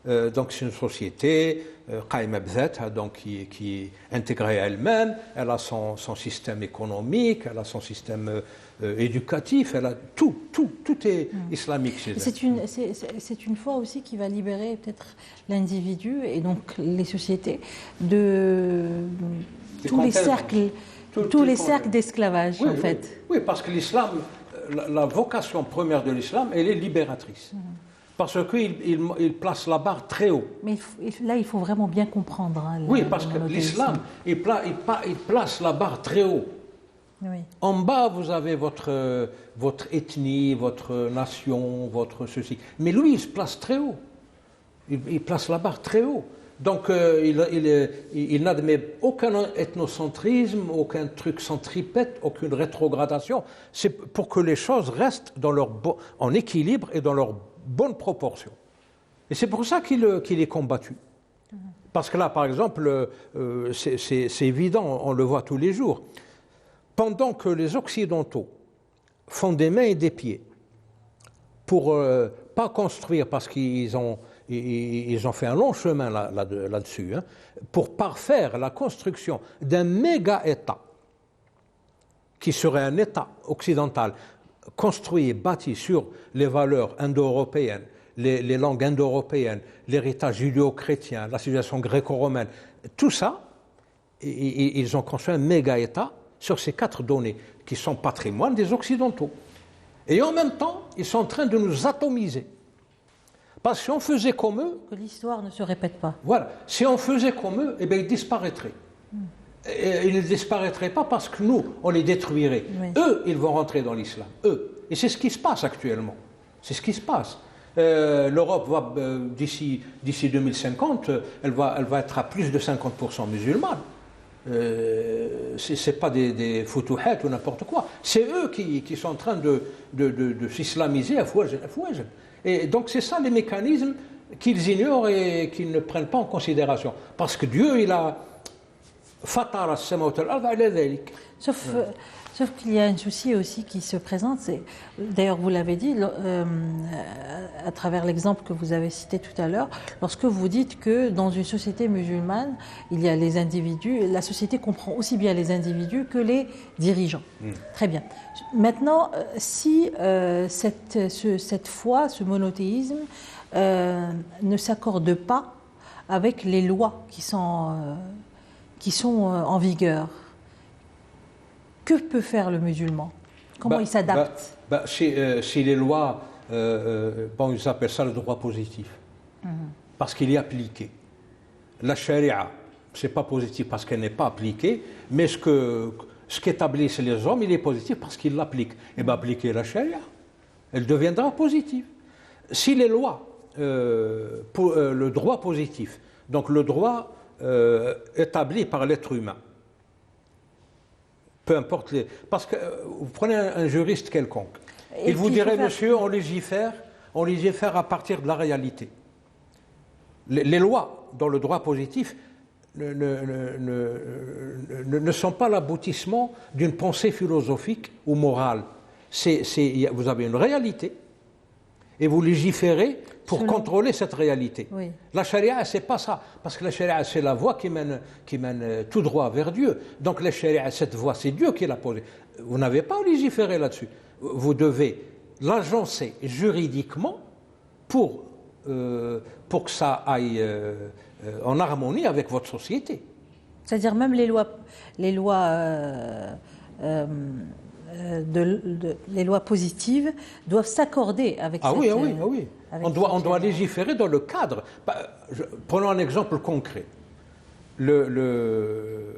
Donc, c'est une société qaïma bzatha, donc qui est intégrée à elle-même, elle a son système économique, elle a son système éducatif, elle a tout est islamique chez elle. C'est une foi aussi qui va libérer peut-être l'individu et donc les sociétés de tous les cercles d'esclavage, oui, en fait. Oui, parce que l'islam, la vocation première de l'islam, elle est libératrice. Parce qu'il place la barre très haut. Mais là, il faut vraiment bien comprendre. Hein, oui, parce que l'islam, il place la barre très haut. Oui. En bas, vous avez votre ethnie, votre nation, votre ceci. Mais lui, il se place très haut. Il place la barre très haut. Donc, il n'admet aucun ethnocentrisme, aucun truc centripète, aucune rétrogradation. C'est pour que les choses restent en équilibre et dans leur bonne proportion. Et c'est pour ça qu'il est combattu. Parce que là, par exemple, c'est évident, on le voit tous les jours. Pendant que les Occidentaux font des mains et des pieds pour pas construire, parce qu'ils ont fait un long chemin là-dessus, hein, pour parfaire la construction d'un méga-État, qui serait un État occidental, construit et bâti sur les valeurs indo-européennes, les langues indo-européennes, l'héritage judéo-chrétien, la civilisation gréco-romaine, tout ça, ils ont construit un méga-État sur ces 4 données qui sont patrimoine des Occidentaux. Et en même temps, ils sont en train de nous atomiser. Parce que si on faisait comme eux... Que l'histoire ne se répète pas. Voilà. Si on faisait comme eux, eh bien, ils disparaîtraient. Et ils ne disparaîtraient pas parce que nous, on les détruirait. Oui. Eux, ils vont rentrer dans l'islam. Eux. Et c'est ce qui se passe actuellement. C'est ce qui se passe. L'Europe va, d'ici 2050, elle va être à plus de 50% musulmane. C'est pas des foutouhats ou n'importe quoi. C'est eux qui sont en train de s'islamiser à fouage. Et donc c'est ça les mécanismes qu'ils ignorent et qu'ils ne prennent pas en considération. Parce que Dieu, il a fatara as-samawat wal-ard ala dhalik. Sauf qu'il y a un souci aussi qui se présente. D'ailleurs, vous l'avez dit à travers l'exemple que vous avez cité tout à l'heure, lorsque vous dites que dans une société musulmane, il y a les individus, la société comprend aussi bien les individus que les dirigeants. Très bien. Maintenant, si cette foi, ce monothéisme, ne s'accorde pas avec les lois qui sont en vigueur, que peut faire le musulman? Comment il s'adapte? Si les lois, ils appellent ça le droit positif, parce qu'il est appliqué. La charia, ce n'est pas positif parce qu'elle n'est pas appliquée, mais ce qu'établissent les hommes, il est positif parce qu'ils l'appliquent. Et bien, appliquer la charia, elle deviendra positive. Si les lois, le droit positif, donc le droit établi par l'être humain, peu importe parce que vous prenez un juriste quelconque, il vous dirait, monsieur, on légifère à partir de la réalité. Les lois dans le droit positif ne sont pas l'aboutissement d'une pensée philosophique ou morale. Vous avez une réalité et vous légiférez pour contrôler cette réalité. Oui. La charia, c'est pas ça, parce que la charia, c'est la voie qui mène tout droit vers Dieu. Donc la charia, cette voie, c'est Dieu qui l'a posée. Vous n'avez pas à légiférer là-dessus. Vous devez l'agencer juridiquement pour que ça aille en harmonie avec votre société. C'est-à-dire même les lois les lois positives doivent s'accorder avec cette... Oui. On doit légiférer dans le cadre. Prenons un exemple concret. Le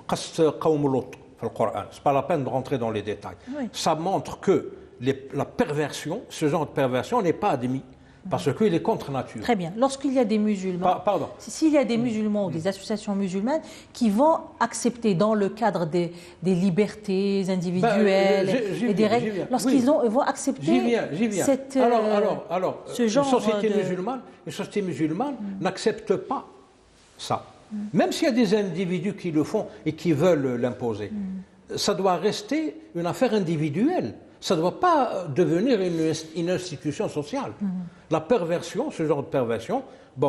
qast qawm Lut, dans le Coran, ce n'est pas la peine de rentrer dans les détails. Oui. Ça montre que la perversion, ce genre de perversion n'est pas admis. Parce qu'il est contre nature. Très bien. Lorsqu'il y a des musulmans, s'il y a des musulmans ou des associations musulmanes qui vont accepter dans le cadre des libertés individuelles et des règles, lorsqu'ils vont accepter cette, ce genre une société musulmane n'accepte pas ça. Même s'il y a des individus qui le font et qui veulent l'imposer, ça doit rester une affaire individuelle. Ça ne doit pas devenir une institution sociale. La perversion, ce genre de perversion,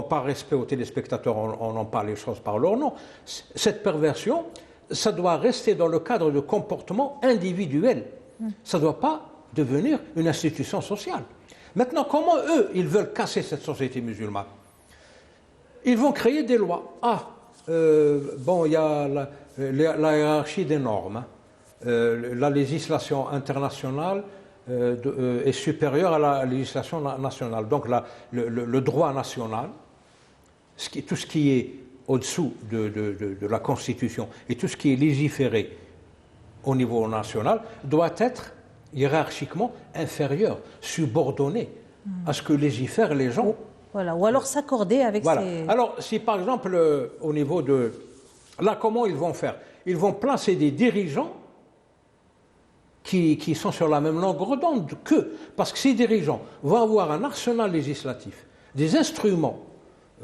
par respect aux téléspectateurs, on en parle les choses par leur nom, cette perversion, ça doit rester dans le cadre de comportements individuels. Ça ne doit pas devenir une institution sociale. Maintenant, comment eux, ils veulent casser cette société musulmane? Ils vont créer des lois. Il y a la hiérarchie des normes. La législation internationale est supérieure à la législation nationale. Donc le droit national, tout ce qui est au-dessous de la Constitution et tout ce qui est légiféré au niveau national doit être hiérarchiquement inférieur, subordonné à ce que légifèrent les gens. Voilà. Ou alors s'accorder avec ces... Alors, si par exemple, au niveau de... Là, comment ils vont faire? Ils vont placer des dirigeants qui sont sur la même longueur d'onde qu'eux. Parce que ces dirigeants vont avoir un arsenal législatif, des instruments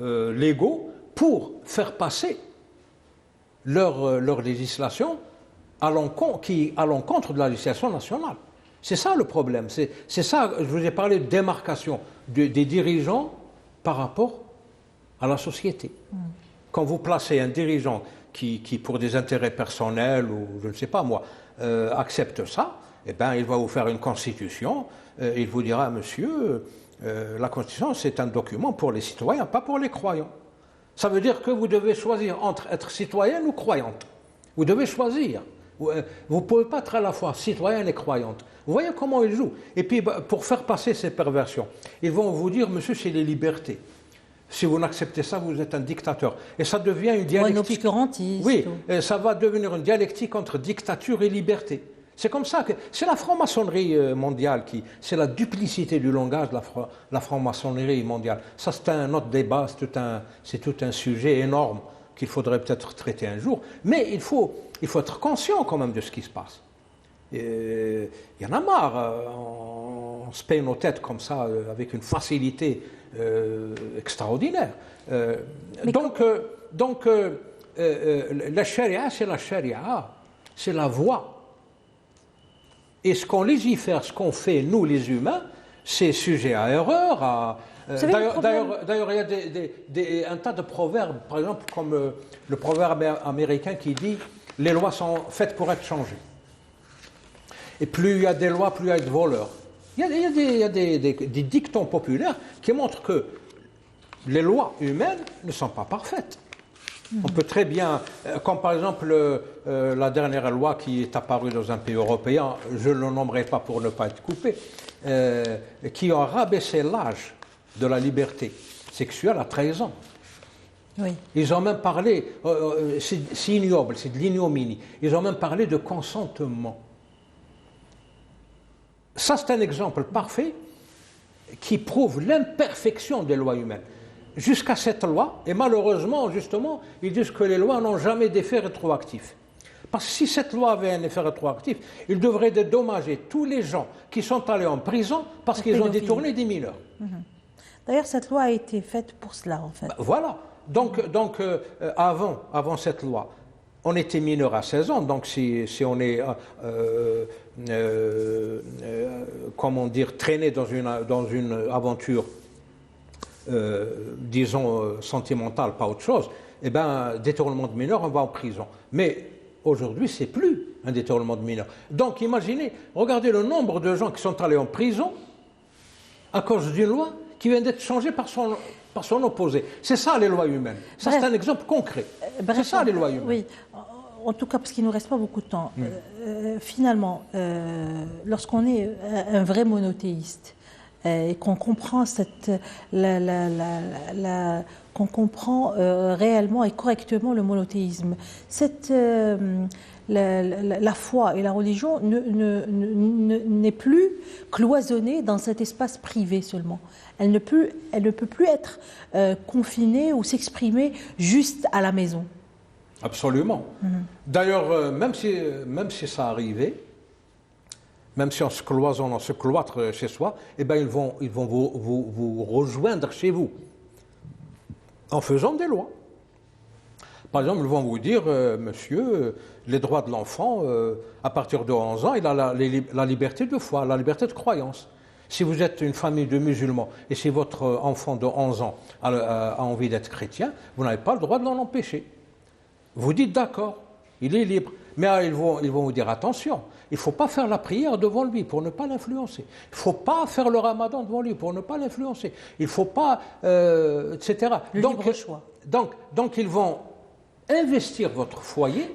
légaux pour faire passer leur législation à l'encontre de la législation nationale. C'est ça le problème. C'est ça, je vous ai parlé de démarcation des dirigeants par rapport à la société. Quand vous placez un dirigeant qui pour des intérêts personnels ou je ne sais pas moi, accepte ça, eh bien, il va vous faire une constitution, il vous dira, monsieur, la constitution c'est un document pour les citoyens, pas pour les croyants. Ça veut dire que vous devez choisir entre être citoyenne ou croyante. Vous devez choisir. Vous ne pouvez pas être à la fois citoyenne et croyante. Vous voyez comment ils jouent. Et puis, pour faire passer ces perversions, ils vont vous dire, monsieur, c'est les libertés. Si vous n'acceptez ça, vous êtes un dictateur. Et ça devient une dialectique. Un obscurantiste. Oui, ça va devenir une dialectique entre dictature et liberté. C'est comme ça que... C'est la franc-maçonnerie mondiale c'est la duplicité du langage de la franc-maçonnerie mondiale. Ça, c'est un autre débat, c'est tout un sujet énorme qu'il faudrait peut-être traiter un jour. Mais il faut être conscient quand même de ce qui se passe. Il y en a marre. On se paye nos têtes comme ça, avec une facilité extraordinaire. Donc, la charia, c'est la charia. C'est la voie. Et ce qu'on légifère, ce qu'on fait, nous les humains, c'est sujet à erreur. D'ailleurs, il y a un tas de proverbes, par exemple, comme le proverbe américain qui dit « les lois sont faites pour être changées ». Et plus il y a des lois, plus il y a de voleurs. Il y a des dictons populaires qui montrent que les lois humaines ne sont pas parfaites. On peut très bien, comme par exemple la dernière loi qui est apparue dans un pays européen, je ne le nommerai pas pour ne pas être coupé, qui a rabaissé l'âge de la liberté sexuelle à 13 ans. Oui. Ils ont même parlé, c'est ignoble, c'est de l'ignominie, ils ont même parlé de consentement. Ça, c'est un exemple parfait qui prouve l'imperfection des lois humaines. Jusqu'à cette loi, et malheureusement, justement, ils disent que les lois n'ont jamais d'effet rétroactif. Parce que si cette loi avait un effet rétroactif, il devrait dédommager tous les gens qui sont allés en prison parce qu'ils ont détourné des mineurs. D'ailleurs, cette loi a été faite pour cela, en fait. Voilà. Donc avant cette loi, on était mineur à 16 ans, donc si on est, comment dire, traîné dans une aventure, disons, sentimentale, pas autre chose, eh bien, détournement de mineur, on va en prison. Mais aujourd'hui, c'est plus un détournement de mineur. Donc, imaginez, regardez le nombre de gens qui sont allés en prison à cause d'une loi qui vient d'être changée par son opposé. C'est ça, les lois humaines. Ça, c'est un exemple concret. C'est ça, les lois humaines. Oui. En tout cas, parce qu'il ne nous reste pas beaucoup de temps. Finalement, lorsqu'on est un vrai monothéiste et qu'on comprend qu'on comprend réellement et correctement le monothéisme, la foi et la religion n'est plus cloisonnée dans cet espace privé seulement. Elle ne peut plus être confinée ou s'exprimer juste à la maison. Absolument. D'ailleurs, même si ça arrivait, même si on se cloisonne, on se cloître chez soi, eh ben ils vont vous rejoindre chez vous en faisant des lois. Par exemple, ils vont vous dire, monsieur, les droits de l'enfant, à partir de 11 ans, il a la liberté de foi, la liberté de croyance. Si vous êtes une famille de musulmans et si votre enfant de 11 ans a envie d'être chrétien, vous n'avez pas le droit de l'en empêcher. Vous dites d'accord, il est libre. Mais ils vont vous dire attention, il ne faut pas faire la prière devant lui pour ne pas l'influencer. Il ne faut pas faire le ramadan devant lui pour ne pas l'influencer. Il ne faut pas, etc. Le libre choix. Donc ils vont investir votre foyer.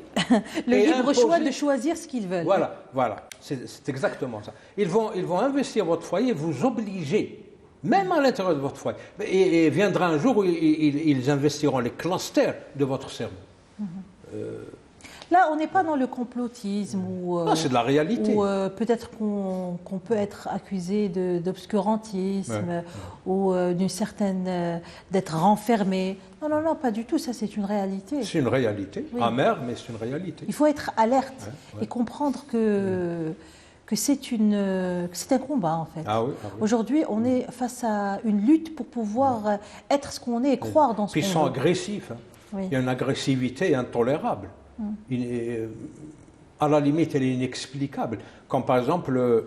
Le et libre imposer... choix de choisir ce qu'ils veulent. Voilà, c'est exactement ça. Ils vont investir votre foyer, vous obliger, même à l'intérieur de votre foyer. Et viendra un jour où ils investiront les clusters de votre cerveau. Là, on n'est pas dans le complotisme ou c'est de la réalité. Ou peut-être qu'on peut être accusé d'obscurantisme ou d'une certaine d'être renfermé. Non, pas du tout. Ça, c'est une réalité. C'est une réalité, amère, mais c'est une réalité. Il faut être alerte et comprendre que c'est un combat en fait. Aujourd'hui, on est face à une lutte pour pouvoir être ce qu'on est et croire dans ce qu'on est. Puis ils sont agressifs. Il y a une agressivité intolérable. À la limite, elle est inexplicable. Comme par exemple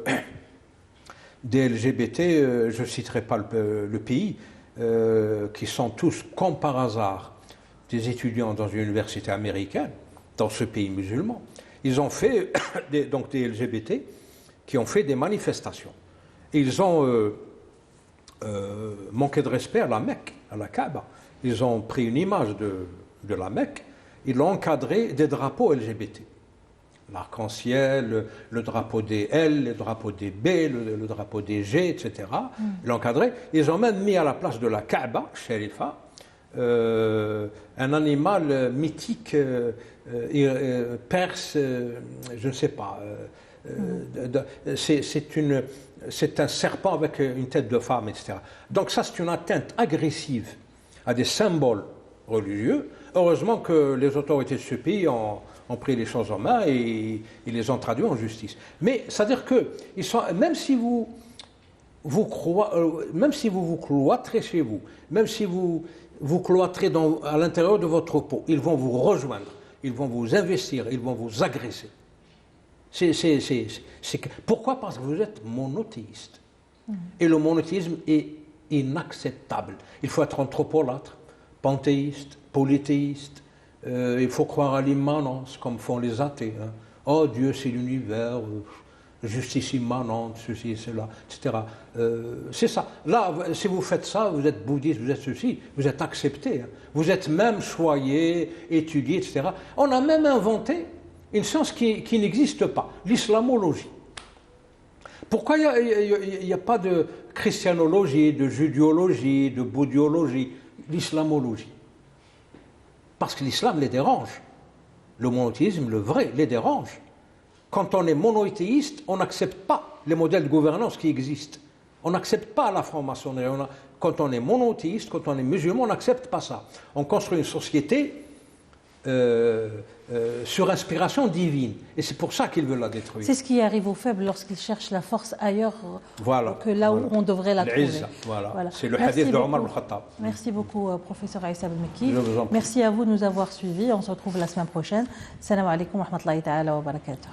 des LGBT, je ne citerai pas le pays, qui sont tous, comme par hasard, des étudiants dans une université américaine, dans ce pays musulman. Ils ont fait, donc des LGBT, qui ont fait des manifestations. Et ils ont manqué de respect à la Mecque, à la Kaaba. Ils ont pris une image de la Mecque. Ils l'ont encadré des drapeaux LGBT. L'arc-en-ciel, le drapeau des L, le drapeau des B, le drapeau des G, etc. Ils l'ont encadré. Ils ont même mis à la place de la Kaaba, Sharifa, un animal mythique perse, je ne sais pas. C'est un serpent avec une tête de femme, etc. Donc ça, c'est une atteinte agressive à des symboles religieux. Heureusement que les autorités de ce pays ont pris les choses en main et ils les ont traduits en justice. Mais c'est-à-dire que même si vous cloîtrez chez vous, même si vous cloîtrez à l'intérieur de votre peau, ils vont vous rejoindre, ils vont vous investir, ils vont vous agresser. Pourquoi? Parce que vous êtes monothéiste. Et le monothéisme est inacceptable. Il faut être anthropolâtre, panthéiste, polythéiste. Il faut croire à l'immanence, comme font les athées. Oh, Dieu, c'est l'univers, justice immanente, ceci et cela, etc. C'est ça. Là, si vous faites ça, vous êtes bouddhiste, vous êtes ceci, vous êtes accepté. Vous êtes même choyé, étudié, etc. On a même inventé une science qui n'existe pas, l'islamologie. Pourquoi il n'y a pas de christianologie, de judéologie, de bouddhiologie, l'islamologie? Parce que l'islam les dérange. Le monothéisme, le vrai, les dérange. Quand on est monothéiste, on n'accepte pas les modèles de gouvernance qui existent. On n'accepte pas la franc-maçonnerie. Quand on est monothéiste, quand on est musulman, on n'accepte pas ça. On construit une société sur inspiration divine. Et c'est pour ça qu'ils veulent la détruire. C'est ce qui arrive aux faibles lorsqu'ils cherchent la force ailleurs que là où on devrait la trouver. Voilà. C'est le hadith de Omar al-Khattab. Merci beaucoup, professeur Aïssa Belmekki. Merci à vous de nous avoir suivis. On se retrouve la semaine prochaine. Salam alaikum wa rahmatullahi ta'ala wa barakatuh.